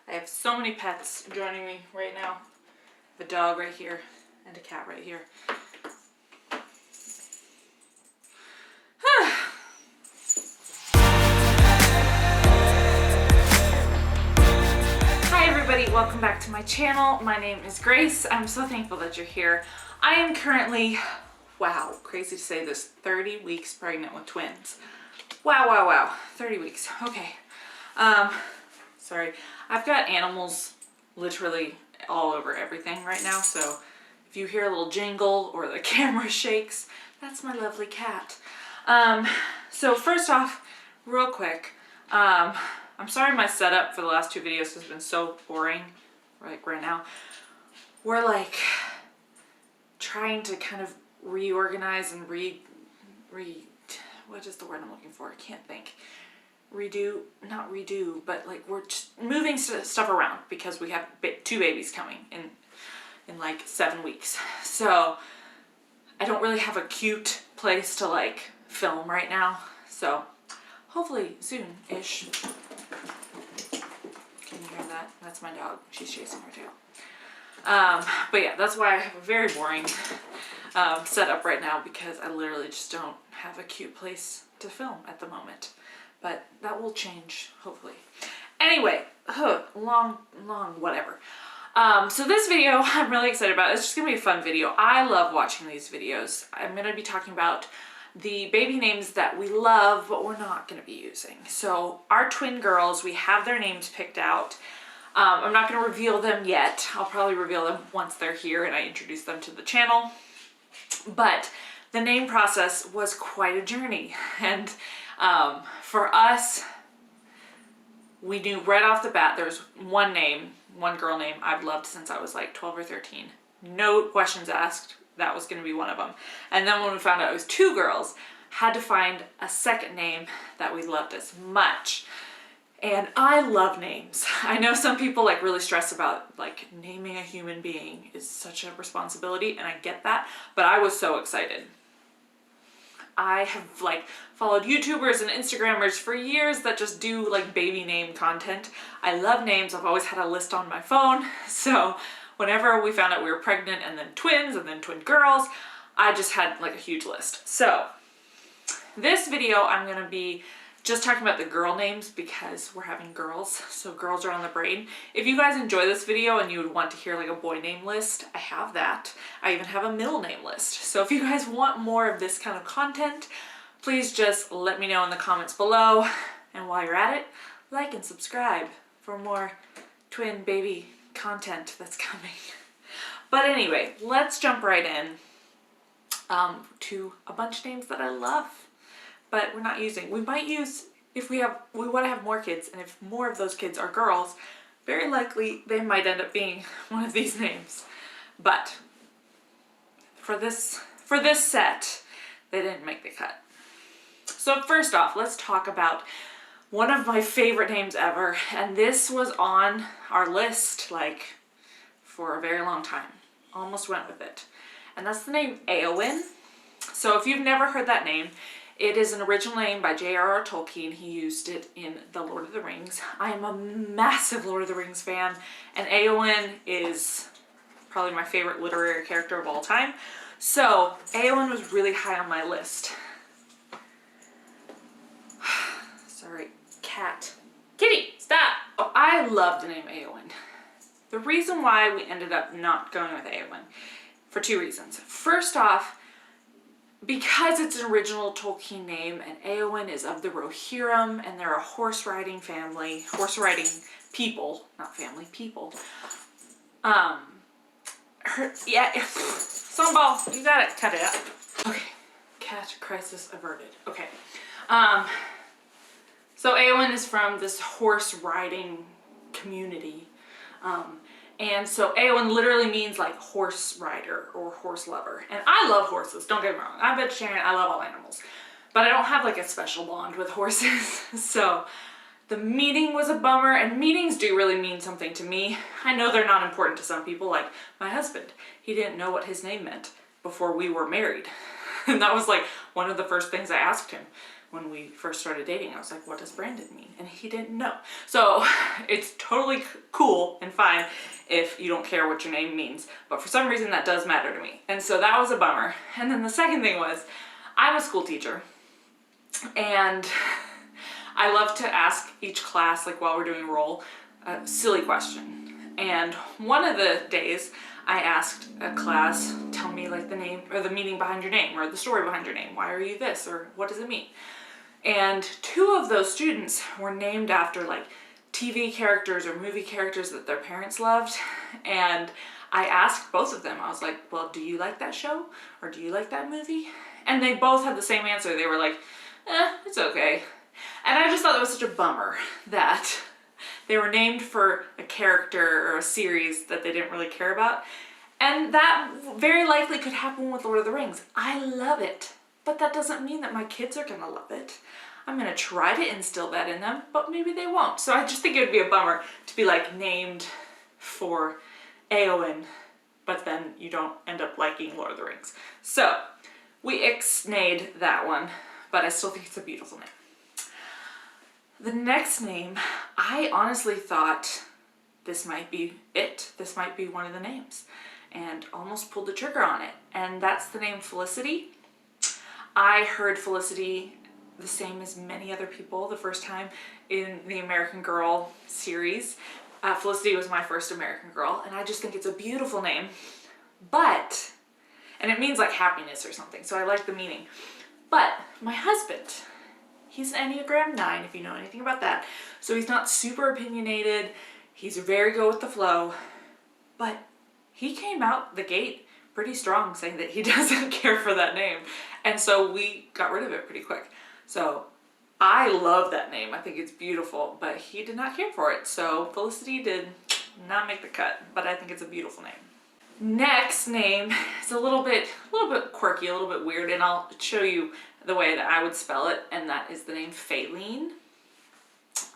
I have so many pets joining me right now. I have a dog right here and a cat right here. Hi everybody, welcome back to my channel. My name is Grace. I'm so thankful that you're here. I am currently, wow, crazy to say this, 30 weeks pregnant with twins. Wow, 30 weeks, okay. Sorry, I've got animals literally all over everything right now, so if you hear a little jingle or the camera shakes, that's my lovely cat. So first off, real quick, I'm sorry my setup for the last two videos has been so boring, like right now. We're like trying to kind of reorganize and what is the word I'm looking for? I can't think. Not redo, but like we're just moving stuff around because we have two babies coming in like 7 weeks. So I don't really have a cute place to like film right now. So hopefully soon-ish. Can you hear that? That's my dog. She's chasing her tail. But yeah, that's why I have a very boring setup right now, because I literally just don't have a cute place to film at the moment. But that will change, hopefully. Anyway, long whatever. So this video I'm really excited about. It's just gonna be a fun video. I love watching these videos. I'm gonna be talking about the baby names that we love, but we're not gonna be using. So our twin girls, we have their names picked out. I'm not gonna reveal them yet. I'll probably reveal them once they're here and I introduce them to the channel. But the name process was quite a journey. And for us, we knew right off the bat there's one girl name I've loved since I was like 12 or 13. No questions asked, that was going to be one of them. And then when we found out it was two girls, had to find a second name that we loved as much. And I love names. I know some people like really stress about like naming a human being is such a responsibility, and I get that, but I was so excited. I have like followed YouTubers and Instagrammers for years that just do like baby name content. I love names. I've always had a list on my phone. So whenever we found out we were pregnant and then twins and then twin girls, I just had like a huge list. So this video I'm going to be just talking about the girl names because we're having girls. So girls are on the brain. If you guys enjoy this video and you would want to hear like a boy name list, I have that. I even have a middle name list. So if you guys want more of this kind of content, please just let me know in the comments below. And while you're at it, like and subscribe for more twin baby content that's coming. But anyway, let's jump right in to a bunch of names that I love, but we're not using. We might use if we want to have more kids, and if more of those kids are girls, very likely they might end up being one of these names. But for this set, they didn't make the cut. So first off, let's talk about one of my favorite names ever, and this was on our list like for a very long time. Almost went with it. And that's the name Éowyn. So if you've never heard that name, it is an original name by J.R.R. Tolkien. He used it in The Lord of the Rings. I am a massive Lord of the Rings fan, and Éowyn is probably my favorite literary character of all time. So Éowyn was really high on my list. Sorry, cat. Kitty, stop! Oh, I love the name Éowyn. The reason why we ended up not going with Éowyn, for two reasons. First off, because it's an original Tolkien name, and Éowyn is of the Rohirrim, and they're a horse riding family, horse riding people, not family, people. Yeah, Sunball, you got it, cut it out. Okay, cat crisis averted. Okay, so Éowyn is from this horse riding community. And so Éowyn literally means like horse rider or horse lover. And I love horses, don't get me wrong. I'm a vegetarian, I love all animals. But I don't have like a special bond with horses. So the meaning was a bummer, and meanings do really mean something to me. I know they're not important to some people, like my husband. He didn't know what his name meant before we were married. And that was like one of the first things I asked him when we first started dating. I was like, what does Brandon mean? And he didn't know. So it's totally cool and fine if you don't care what your name means. But for some reason that does matter to me. And so that was a bummer. And then the second thing was, I'm a school teacher and I love to ask each class, like while we're doing roll, a silly question. And one of the days I asked a class, tell me like the name or the meaning behind your name or the story behind your name. Why are you this or what does it mean? And two of those students were named after like TV characters or movie characters that their parents loved. And I asked both of them, I was like, well, do you like that show or do you like that movie? And they both had the same answer. They were like, it's okay. And I just thought that was such a bummer that they were named for a character or a series that they didn't really care about. And that very likely could happen with Lord of the Rings. I love it, but that doesn't mean that my kids are gonna love it. I'm gonna try to instill that in them, but maybe they won't. So I just think it would be a bummer to be like named for Eowyn, but then you don't end up liking Lord of the Rings. So we ixnayed that one, but I still think it's a beautiful name. The next name, I honestly thought this might be it. This might be one of the names, and almost pulled the trigger on it. And that's the name Felicity. I heard Felicity the same as many other people the first time in the American Girl series. Felicity was my first American Girl, and I just think it's a beautiful name. But, and it means like happiness or something, so I like the meaning. But my husband, he's an Enneagram 9, if you know anything about that. So he's not super opinionated. He's very go with the flow. But he came out the gate pretty strong saying that he doesn't care for that name. And so we got rid of it pretty quick. So I love that name. I think it's beautiful, but he did not care for it. So Felicity did not make the cut, but I think it's a beautiful name. Next name is a little bit quirky, a little bit weird, and I'll show you the way that I would spell it, and that is the name Faylene.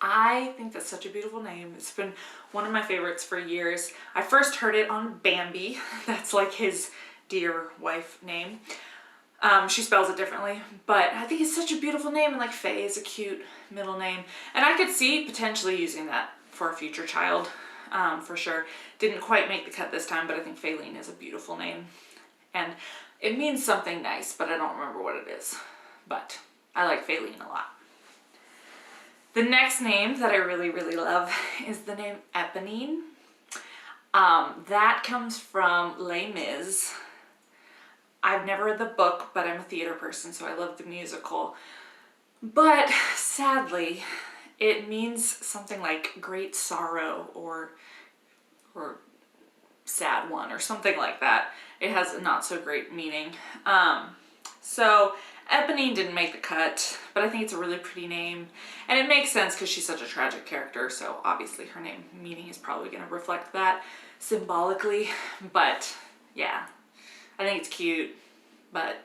I think that's such a beautiful name. It's been one of my favorites for years. I first heard it on Bambi. That's like his dear wife name. She spells it differently, but I think it's such a beautiful name, and like Faye is a cute middle name. And I could see potentially using that for a future child, for sure. Didn't quite make the cut this time, but I think Faylene is a beautiful name. And it means something nice, but I don't remember what it is. But I like Faylene a lot. The next name that I really, really love is the name Eponine. That comes from Les Mis. I've never read the book, but I'm a theater person, so I love the musical. But sadly, it means something like great sorrow or sad one or something like that. It has a not so great meaning. So Eponine didn't make the cut, but I think it's a really pretty name. And it makes sense because she's such a tragic character, so obviously her name meaning is probably going to reflect that symbolically. But yeah, I think it's cute, but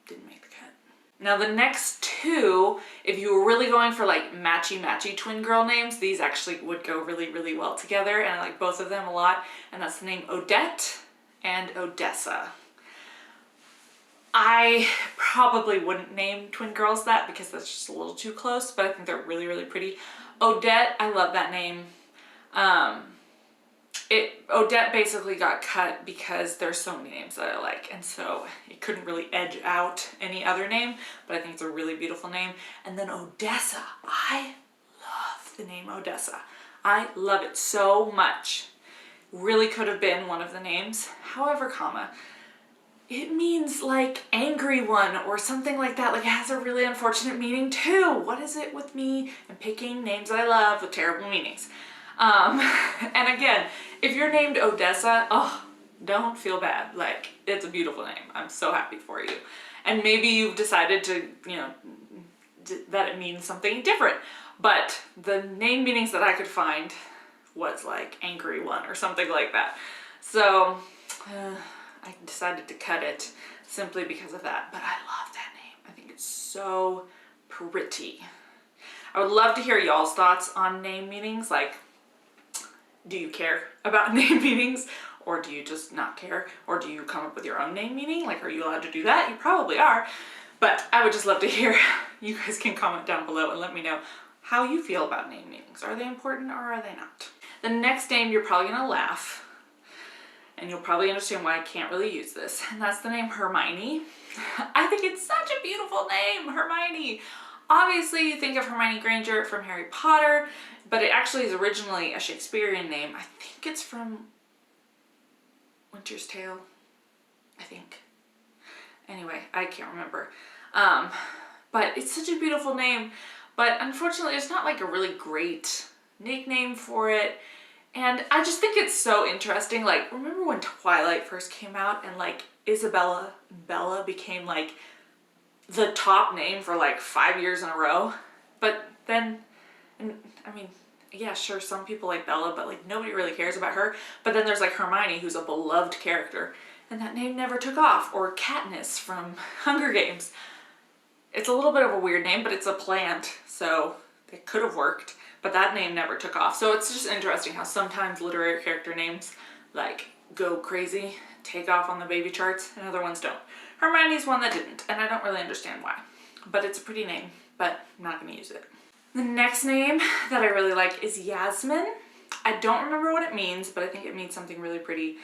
didn't make the cut. Now the next two, if you were really going for like matchy twin girl names, these actually would go really, really well together, and I like both of them a lot. And that's the name Odette and Odessa. I probably wouldn't name twin girls that because that's just a little too close, but I think they're really, really pretty. Odette, I love that name. Odette basically got cut because there's so many names that I like, and so it couldn't really edge out any other name, but I think it's a really beautiful name. And then Odessa, I love the name Odessa. I love it so much. Really could have been one of the names. However, it means like angry one or something like that. Like it has a really unfortunate meaning too. What is it with me and picking names that I love with terrible meanings? And again, if you're named Odessa, oh, don't feel bad. Like, it's a beautiful name. I'm so happy for you. And maybe you've decided to, you know, that it means something different. But the name meanings that I could find was like angry one or something like that. So I decided to cut it simply because of that. But I love that name. I think it's so pretty. I would love to hear y'all's thoughts on name meanings. Like, do you care about name meanings, or do you just not care? Or do you come up with your own name meaning? Like, are you allowed to do that? You probably are. But I would just love to hear, you guys can comment down below and let me know how you feel about name meanings. Are they important or are they not? The next name, you're probably gonna laugh and you'll probably understand why I can't really use this, and that's the name Hermione. I think it's such a beautiful name, Hermione. Obviously, you think of Hermione Granger from Harry Potter, but it actually is originally a Shakespearean name. I think it's from Winter's Tale, I think. Anyway, I can't remember. But it's such a beautiful name, but unfortunately there's not like a really great nickname for it. And I just think it's so interesting. Like, remember when Twilight first came out and like Isabella and Bella became like the top name for like 5 years in a row? But then, and I mean, yeah, sure, some people like Bella, but like nobody really cares about her. But then there's like Hermione, who's a beloved character, and that name never took off. Or Katniss from Hunger Games. It's a little bit of a weird name, but it's a plant, so it could have worked. But that name never took off. So it's just interesting how sometimes literary character names like go crazy, take off on the baby charts, and other ones don't. Hermione's one that didn't, and I don't really understand why. But it's a pretty name, but I'm not gonna use it. The next name that I really like is Yasmine. I don't remember what it means, but I think it means something really pretty.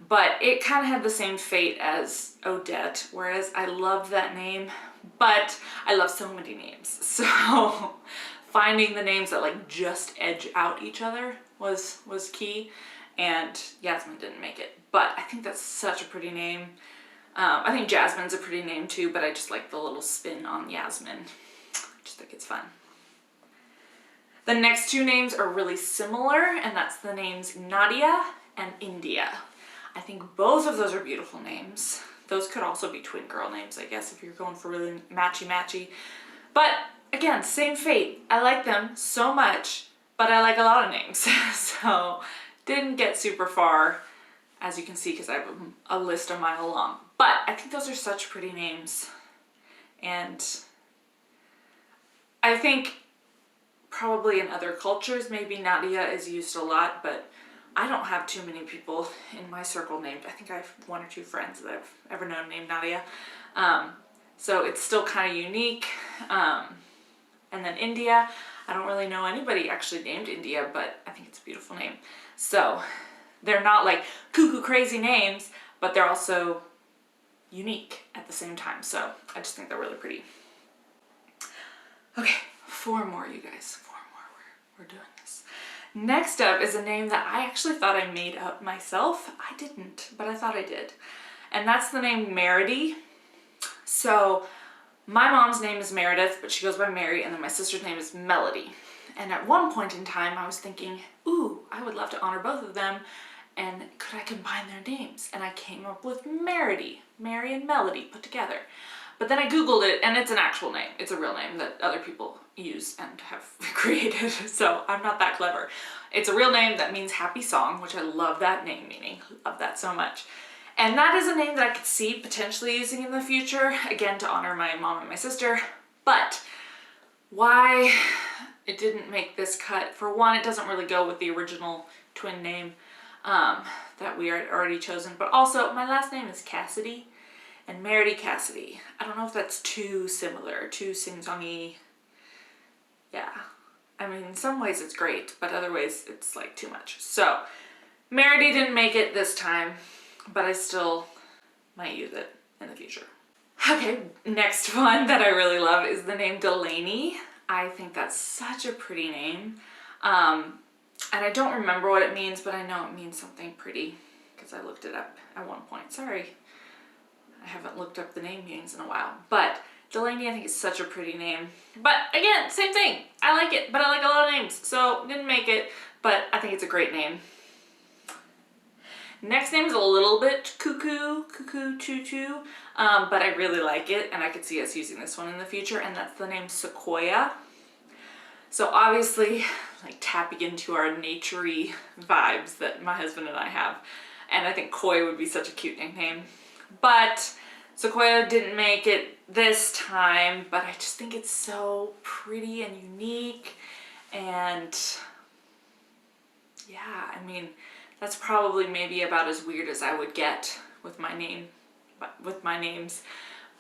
But it kind of had the same fate as Odette, whereas I love that name, but I love so many names. So finding the names that like just edge out each other was key, and Yasmine didn't make it. But I think that's such a pretty name. I think Jasmine's a pretty name too, but I just like the little spin on Yasmine. I just think it's fun. The next two names are really similar, and that's the names Nadia and India. I think both of those are beautiful names. Those could also be twin girl names, I guess, if you're going for really matchy-matchy. But again, same fate. I like them so much, but I like a lot of names. So didn't get super far, as you can see, because I have a list a mile long. But I think those are such pretty names. And I think probably in other cultures, maybe Nadia is used a lot, but I don't have too many people in my circle named. I think I have 1 or 2 friends that I've ever known named Nadia. So it's still kind of unique. And then India, I don't really know anybody actually named India, but I think it's a beautiful name. So they're not like cuckoo crazy names, but they're also unique at the same time. So I just think they're really pretty. Okay, 4 more, you guys. 4 more. We're doing this. Next up is a name that I actually thought I made up myself. I didn't, but I thought I did. And that's the name Meredy. So my mom's name is Meredith, but she goes by Mary, and then my sister's name is Melody. And at one point in time, I was thinking, ooh, I would love to honor both of them, and could I combine their names? And I came up with Meredy, Mary and Melody put together. But then I Googled it, and it's an actual name. It's a real name that other people use and have created, so I'm not that clever. It's a real name that means happy song, which I love that name meaning. Love that so much. And that is a name that I could see potentially using in the future, again, to honor my mom and my sister. But why it didn't make this cut, for one, it doesn't really go with the original twin name that we had already chosen, but also my last name is Cassidy, and Meredy Cassidy. I don't know if that's too similar, too sing-songy. Yeah, I mean, in some ways it's great, but other ways it's like too much. So Meredy didn't make it this time, but I still might use it in the future. Okay, next one that I really love is the name Delaney. I think that's such a pretty name. And I don't remember what it means, but I know it means something pretty because I looked it up at one point. Sorry, I haven't looked up the name meanings in a while, but Delaney I think is such a pretty name. But again, same thing. I like it, but I like a lot of names, so didn't make it, but I think it's a great name. Next name is a little bit cuckoo choo-choo, but I really like it, and I could see us using this one in the future, and that's the name SEQUOIA. So obviously, like tapping into our naturey vibes that my husband and I have, and I think Koi would be such a cute nickname. But SEQUOIA didn't make it this time, but I just think it's so pretty and unique, and yeah, I mean, that's probably maybe about as weird as I would get with my name, with my names.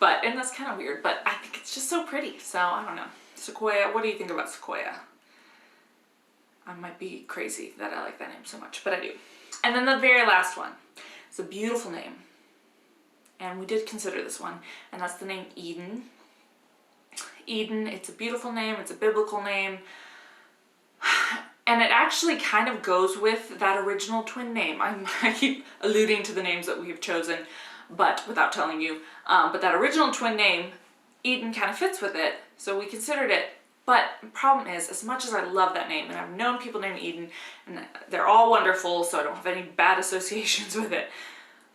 and that's kind of weird, but I think it's just so pretty. So I don't know. Sequoia, what do you think about Sequoia? I might be crazy that I like that name so much, but I do. And then the very last one. It's a beautiful name. And we did consider this one, and that's the name Eden. Eden, it's a beautiful name, it's a biblical name. And it actually kind of goes with that original twin name. I keep alluding to the names that we have chosen, but without telling you. But that original twin name, Eden, kind of fits with it, so we considered it. But the problem is, as much as I love that name, and I've known people named Eden, and they're all wonderful, so I don't have any bad associations with it,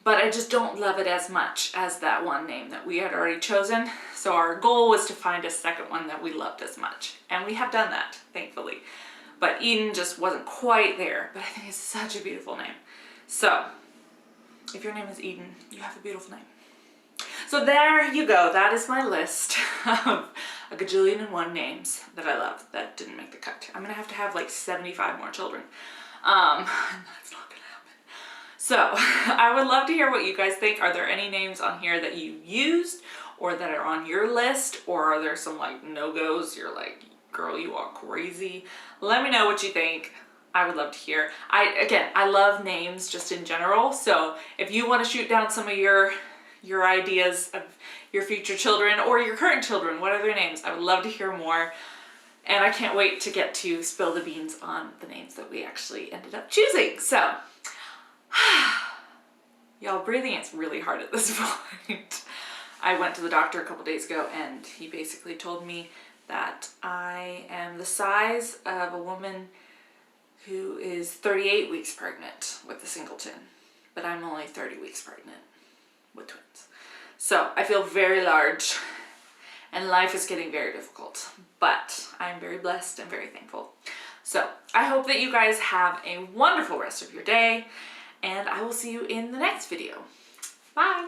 but I just don't love it as much as that one name that we had already chosen. So our goal was to find a second one that we loved as much. And we have done that, thankfully. But Eden just wasn't quite there, but I think it's such a beautiful name. So, if your name is Eden, you have a beautiful name. So there you go, that is my list of a gajillion and one names that I love that didn't make the cut. I'm gonna have to have like 75 more children. That's not gonna happen. So, I would love to hear what you guys think. Are there any names on here that you used or that are on your list? Or are there some like no-goes? You're like, girl, you are crazy. Let me know what you think. I would love to hear. I love names just in general. So if you want to shoot down some of your ideas of your future children or your current children, what are their names? I would love to hear more. And I can't wait to get to spill the beans on the names that we actually ended up choosing. So, y'all, breathing is really hard at this point. I went to the doctor a couple days ago and he basically told me that I am the size of a woman who is 38 weeks pregnant with a singleton, but I'm only 30 weeks pregnant with twins. So I feel very large and life is getting very difficult, but I'm very blessed and very thankful. So I hope that you guys have a wonderful rest of your day, and I will see you in the next video. Bye.